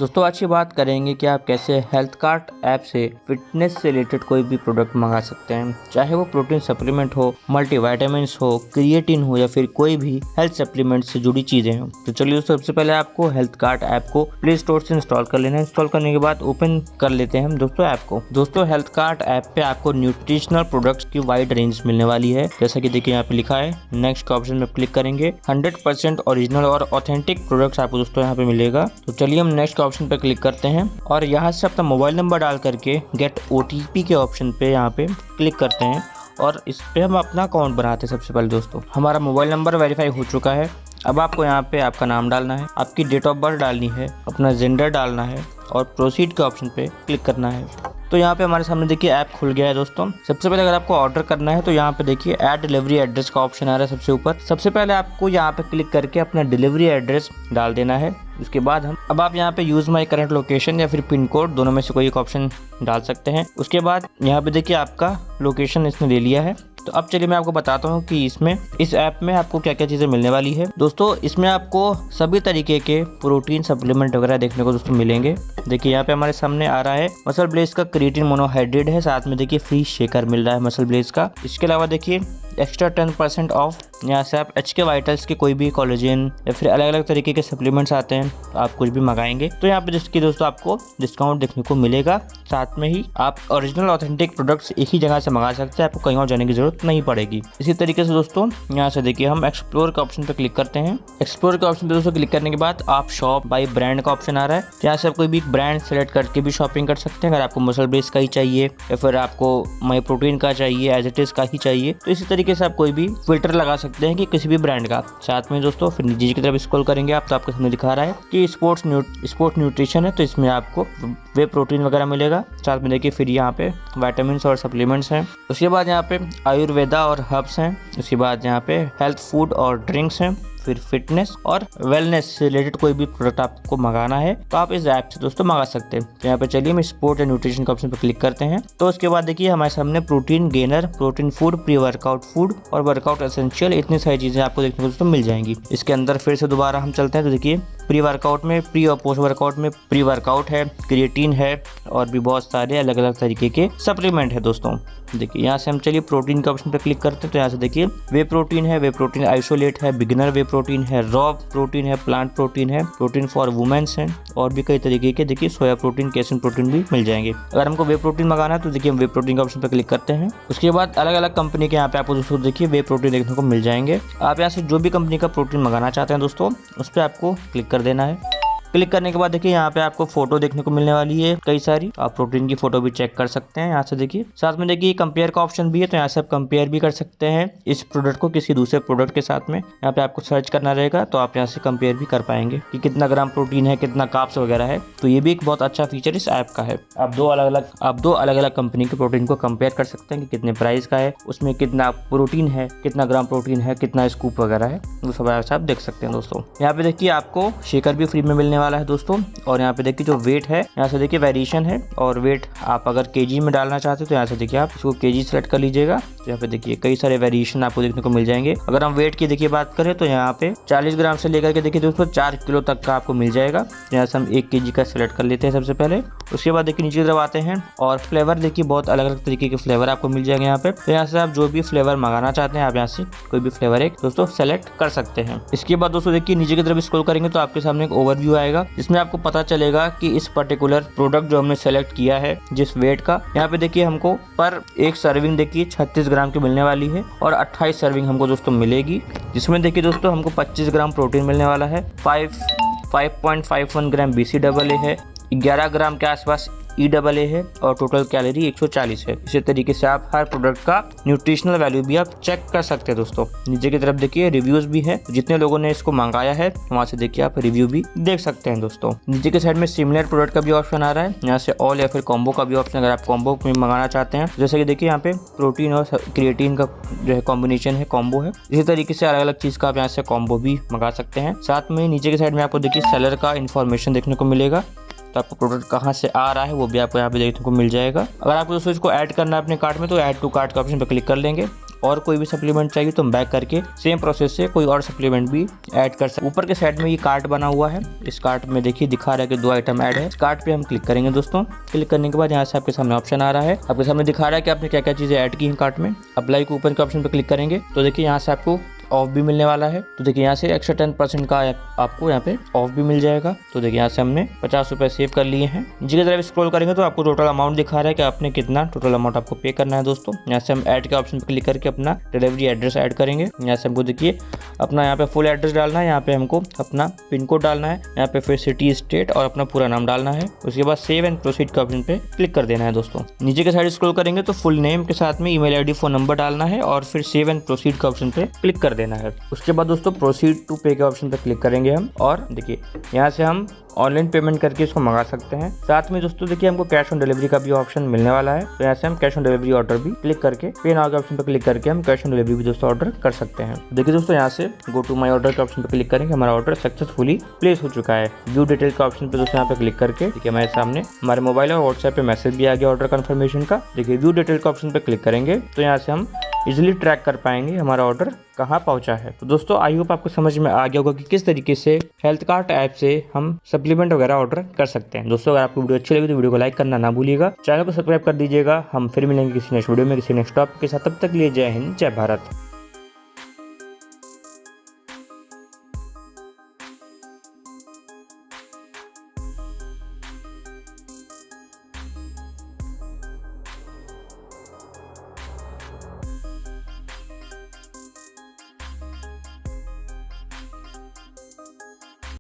दोस्तों आज की बात करेंगे कि आप कैसे हेल्थ कार्ट ऐप से फिटनेस से रिलेटेड कोई भी प्रोडक्ट मंगा सकते हैं, चाहे वो प्रोटीन सप्लीमेंट हो, मल्टीविटामिन्स हो, क्रिएटिन हो या फिर कोई भी हेल्थ सप्लीमेंट से जुड़ी चीजें हो। तो चलिए दोस्तों, सबसे पहले आपको हेल्थ कार्ट ऐप को प्ले स्टोर से इंस्टॉल कर लेना है। इंस्टॉल करने के बाद ओपन कर लेते हैं हम दोस्तों ऐप को। दोस्तों हेल्थ कार्ट ऐप पे आपको न्यूट्रिशनल प्रोडक्ट्स की वाइड रेंज मिलने वाली है। जैसा कि देखिए यहाँ पे लिखा है, नेक्स्ट के ऑप्शन में क्लिक करेंगे 100% ओरिजिनल और ऑथेंटिक प्रोडक्ट्स आपको दोस्तों यहाँ पे मिलेगा। तो चलिए हम नेक्स्ट ऑप्शन पे क्लिक करते हैं और यहाँ से अपना मोबाइल नंबर डाल करके गेट OTP के ऑप्शन पे यहाँ पे क्लिक करते हैं और इस पे हम अपना अकाउंट बनाते हैं। सबसे पहले दोस्तों हमारा मोबाइल नंबर वेरीफाई हो चुका है। अब आपको यहाँ पे आपका नाम डालना है, आपकी डेट ऑफ बर्थ डालनी है, अपना जेंडर डालना है और प्रोसीड के ऑप्शन पे क्लिक करना है। तो यहाँ पे हमारे सामने देखिए ऐप खुल गया है दोस्तों। सबसे पहले अगर आपको ऑर्डर करना है तो यहाँ पे देखिए ऐड डिलीवरी एड्रेस का ऑप्शन आ रहा है सबसे ऊपर। सबसे पहले आपको यहाँ पे क्लिक करके अपना डिलीवरी एड्रेस डाल देना है। उसके बाद अब आप यहाँ पे यूज माई करंट लोकेशन या फिर पिन कोड, दोनों में से कोई एक ऑप्शन डाल सकते हैं। उसके बाद यहाँ पे देखिए आपका लोकेशन इसने ले लिया है। तो अब चलिए मैं आपको बताता हूँ कि इस ऐप में आपको क्या क्या चीज़ें मिलने वाली है। दोस्तों इसमें आपको सभी तरीके के प्रोटीन सप्लीमेंट वगैरह देखने को दोस्तों मिलेंगे। देखिए यहाँ पे हमारे सामने आ रहा है मसल ब्लेज का क्रिएटिन मोनोहाइड्रेट है, साथ में देखिए फ्री शेकर मिल रहा है मसल ब्लेज का। इसके अलावा देखिए एक्स्ट्रा 10% ऑफ, यहाँ से आप HK वाइटल्स के कोई भी कोलेजन या फिर अलग अलग तरीके के सप्लीमेंट्स आते हैं, आप कुछ भी मंगाएंगे तो यहाँ पे जिसकी दोस्तों आपको डिस्काउंट देखने को मिलेगा। साथ में ही आप ओरिजिनल ऑथेंटिक प्रोडक्ट्स एक ही जगह से मंगा सकते हैं, आपको कहीं और जाने की जरूरत नहीं पड़ेगी। इसी तरीके से दोस्तों यहाँ से देखिए हम एक्सप्लोर के ऑप्शन पे क्लिक करते हैं। एक्सप्लोर के ऑप्शन पे दोस्तों क्लिक करने के बाद आप शॉप बाय ब्रांड का ऑप्शन आ रहा है। यहाँ से आप कोई भी ब्रांड सेलेक्ट करके भी शॉपिंग कर सकते हैं। अगर आपको मसल बेस का ही चाहिए या फिर आपको माई प्रोटीन का चाहिए, एज इट इज का ही चाहिए, तो इसी तरीके से आप कोई भी फिल्टर लगा सकते हैं कि किसी भी ब्रांड का। साथ में दोस्तों फिर नीचे की तरफ स्क्रॉल करेंगे आप तो आपके सामने दिखा रहा है कि स्पोर्ट्स न्यूट्रिशन है, तो इसमें आपको वे प्रोटीन वगैरह मिलेगा। साथ में देखिए फिर यहाँ पे विटामिन्स और सप्लीमेंट्स हैं। उसके बाद यहाँ पे आयुर्वेदा और हर्ब्स हैं। उसके बाद यहाँ पे हेल्थ फूड और ड्रिंक्स हैं। फिर फिटनेस और वेलनेस से रिलेटेड कोई भी प्रोडक्ट आपको मंगाना है तो आप इस ऐप से दोस्तों मंगा सकते हैं। तो यहाँ पे चलिए हम स्पोर्ट एंड न्यूट्रिशन के ऑप्शन पे क्लिक करते हैं। तो उसके बाद देखिए हमारे सामने protein gainer, protein food, pre workout food और वर्कआउट एसेंशियल, इतनी सारी चीजें आपको देखने को दोस्तों मिल जाएंगी। इसके अंदर फिर से दोबारा हम चलते हैं तो देखिए प्री वर्कआउट में, प्री और पोस्ट वर्कआउट में प्री वर्कआउट है, क्रिएटिन है और भी बहुत सारे अलग अलग तरीके के सप्लीमेंट है दोस्तों। देखिए यहाँ से हम चलिए प्रोटीन के ऑप्शन पे क्लिक करते हैं तो यहाँ से देखिए वे प्रोटीन है, वे प्रोटीन आइसोलेट है, बिगिनर वे प्रोटीन है, रॉ प्रोटीन है, प्लांट प्रोटीन है, प्रोटीन फॉर वुमेन्स है और भी कई तरीके के देखिए सोया प्रोटीन, केसिन प्रोटीन भी मिल जाएंगे। अगर हमको वे प्रोटीन मंगाना है तो देखिए हम वे प्रोटीन के ऑप्शन पे क्लिक करते हैं। उसके बाद अलग अलग कंपनी के यहाँ पे आपको दोस्तों देखिए वे प्रोटीन देखने को मिल जाएंगे। आप यहाँ से जो भी कंपनी का प्रोटीन मंगाना चाहते हैं दोस्तों उस पर आपको क्लिक कर देना है। क्लिक करने के बाद देखिए यहाँ पे आपको फोटो देखने को मिलने वाली है कई सारी, आप प्रोटीन की फोटो भी चेक कर सकते हैं यहाँ से देखिए। साथ में देखिए कंपेयर का ऑप्शन भी है, तो यहाँ से आप कंपेयर भी कर सकते हैं इस प्रोडक्ट को किसी दूसरे प्रोडक्ट के साथ में। यहाँ पे आपको सर्च करना रहेगा तो आप यहाँ से कंपेयर भी कर पाएंगे कि कितना ग्राम प्रोटीन है, कितना कार्ब्स वगैरह है। तो ये भी एक बहुत अच्छा फीचर इस ऐप का है। आप दो अलग अलग कंपनी के प्रोटीन को कंपेयर कर सकते हैं कि कितने प्राइस का है, उसमें कितना प्रोटीन है, कितना ग्राम प्रोटीन है, कितना स्कूप वगैरह है, वो सब आप देख सकते हैं दोस्तों। यहाँ पे देखिए आपको शेकर भी फ्री में मिलने वाला है दोस्तों। और यहाँ पे देखिए जो वेट है, यहाँ से देखिए वेरिएशन है और वेट आप अगर केजी में डालना चाहते हो तो यहाँ से देखिए आप इसको केजी सेलेक्ट कर लीजिएगा। तो यहाँ पे देखिए कई सारे वेरिएशन आपको देखने को मिल जाएंगे। अगर हम वेट की देखिए बात करें तो यहाँ पे 40 ग्राम से लेकर के देखिए दोस्तों 4 किलो तक का आपको मिल जाएगा। यहाँ से हम 1 kg का सिलेक्ट कर लेते हैं सबसे पहले। उसके बाद देखिए नीचे की तरफ आते हैं और फ्लेवर देखिए बहुत अलग अलग तरीके के फ्लेवर आपको मिल जाएंगे यहाँ पे। तो यहाँ से आप जो भी फ्लेवर मंगाना चाहते हैं आप यहाँ से कोई भी फ्लेवर एक दोस्तों सेलेक्ट कर सकते हैं। इसके बाद दोस्तों देखिए नीचे की तरफ स्क्रॉल करेंगे तो आपके सामने एक ओवरव्यू आएगा जिसमें आपको पता चलेगा कि इस पर्टिकुलर प्रोडक्ट जो हमने सेलेक्ट किया है जिस वेट का, यहाँ पे देखिए हमको पर एक सर्विंग देखिए 36 ग्राम की मिलने वाली है और 28 सर्विंग हमको दोस्तों मिलेगी, जिसमें देखिए दोस्तों हमको 25 ग्राम प्रोटीन मिलने वाला है, 5.51 ग्राम BCAA है, 11 ग्राम के आसपास EAA है और टोटल कैलोरी 140 है। इसी तरीके से आप हर प्रोडक्ट का न्यूट्रिशनल वैल्यू भी आप चेक कर सकते हैं दोस्तों। नीचे की तरफ देखिए रिव्यूज भी है, जितने लोगों ने इसको मंगाया है वहाँ से देखिए आप रिव्यू भी देख सकते हैं दोस्तों। नीचे के साइड में सिमिलर प्रोडक्ट का भी ऑप्शन आ रहा है, यहाँ से ऑल या फिर कॉम्बो का भी ऑप्शन अगर आप कॉम्बो में मंगाना चाहते हैं। जैसे कि देखिए यहाँ पे प्रोटीन और क्रिएटिन का जो है कॉम्बिनेशन है, कॉम्बो है। इसी तरीके से अलग अलग चीज का आप यहाँ से कॉम्बो भी मंगा सकते हैं। साथ में नीचे के साइड में आपको देखिए सेलर का इन्फॉर्मेशन देखने को मिलेगा, तो आपको प्रोडक्ट कहाँ से आ रहा है वो भी आपको यहाँ पे देखने को मिल जाएगा। अगर आपको दोस्तों इसको ऐड करना है अपने कार्ट में तो ऐड टू कार्ट का ऑप्शन पर क्लिक कर लेंगे और कोई भी सप्लीमेंट चाहिए तो हम बैक करके सेम प्रोसेस से कोई और सप्लीमेंट भी ऐड कर सकते। ऊपर के साइड में ये कार्ट बना हुआ है, इस कार्ट में देखिए दिखा रहा है कि 2 आइटम ऐड है। इस कार्ट पे हम क्लिक करेंगे दोस्तों। क्लिक करने के बाद यहाँ से आपके सामने ऑप्शन आ रहा है, आपके सामने दिखा रहा है कि आपने क्या क्या चीजें ऐड की हैं कार्ट में। अप्लाई के ऊपर के ऑप्शन पे क्लिक करेंगे तो देखिए यहाँ से आपको ऑफ भी मिलने वाला है। तो देखिए यहाँ से एक्स्ट्रा 10% का आपको यहाँ पे ऑफ भी मिल जाएगा। तो देखिए यहाँ से हमने 50 रुपए सेव कर लिए हैं। नीचे की तरफ स्क्रॉल करेंगे तो आपको टोटल अमाउंट दिखा रहा है कि आपने कितना टोटल अमाउंट आपको पे करना है दोस्तों। यहाँ से हम ऐड के ऑप्शन पे क्लिक करके अपना डिलीवरी एड्रेस ऐड करेंगे। यहाँ से हमको देखिए अपना यहाँ पे फुल एड्रेस डालना है, यहाँ पे हमको अपना पिन कोड डालना है, यहाँ पे फिर सिटी स्टेट और अपना पूरा नाम डालना है। उसके बाद सेव एंड प्रोसीड के ऑप्शन पे क्लिक कर देना है दोस्तों। नीचे के साइड स्क्रॉल करेंगे तो फुल नेम के साथ में ईमेल आईडी फोन नंबर डालना है और फिर सेव एंड प्रोसीड के ऑप्शन पे क्लिक कर देना है। उसके बाद दोस्तों प्रोसीड टू पे के ऑप्शन पे क्लिक करेंगे हम और देखिए यहाँ से हम ऑनलाइन पेमेंट करके इसको मंगा सकते हैं। साथ में दोस्तों देखिए हमको कैश ऑन डिलीवरी का भी ऑप्शन मिलने वाला है। तो यहाँ से हम कैश ऑन डिलीवरी ऑर्डर भी क्लिक करके पे नाउ के ऑप्शन पे क्लिक करके हम कैश ऑन डिलीवरी भी दोस्तों ऑर्डर कर सकते हैं। देखिए दोस्तों यहाँ से गो टू माई ऑर्डर के ऑप्शन पे क्लिक करेंगे, हमारा ऑर्डर सक्सेसफुली प्लेस हो चुका है। व्यू डिटेल के ऑप्शन पे दोस्तों यहाँ पे क्लिक करके देखिए हमारे सामने हमारे मोबाइल और व्हाट्सएप पे मैसेज भी आ गया ऑर्डर कन्फर्मेशन का। देखिए व्यू डिटेल के ऑप्शन पे क्लिक करेंगे तो यहाँ से हम इजीली ट्रैक कर पाएंगे हमारा ऑर्डर कहाँ पहुंचा है। तो दोस्तों आई होप आपको समझ में आ गया होगा कि किस तरीके से हेल्थ कार्ट ऐप से हम सप्लीमेंट वगैरह ऑर्डर कर सकते हैं। दोस्तों अगर आपको वीडियो अच्छी लगी तो वीडियो को लाइक करना ना भूलिएगा, चैनल को सब्सक्राइब कर दीजिएगा। हम फिर मिलेंगे किसी नेक्स्ट वीडियो में किसी नेक्स्ट टॉपिक के साथ। तब तक लिए जय हिंद, जय भारत।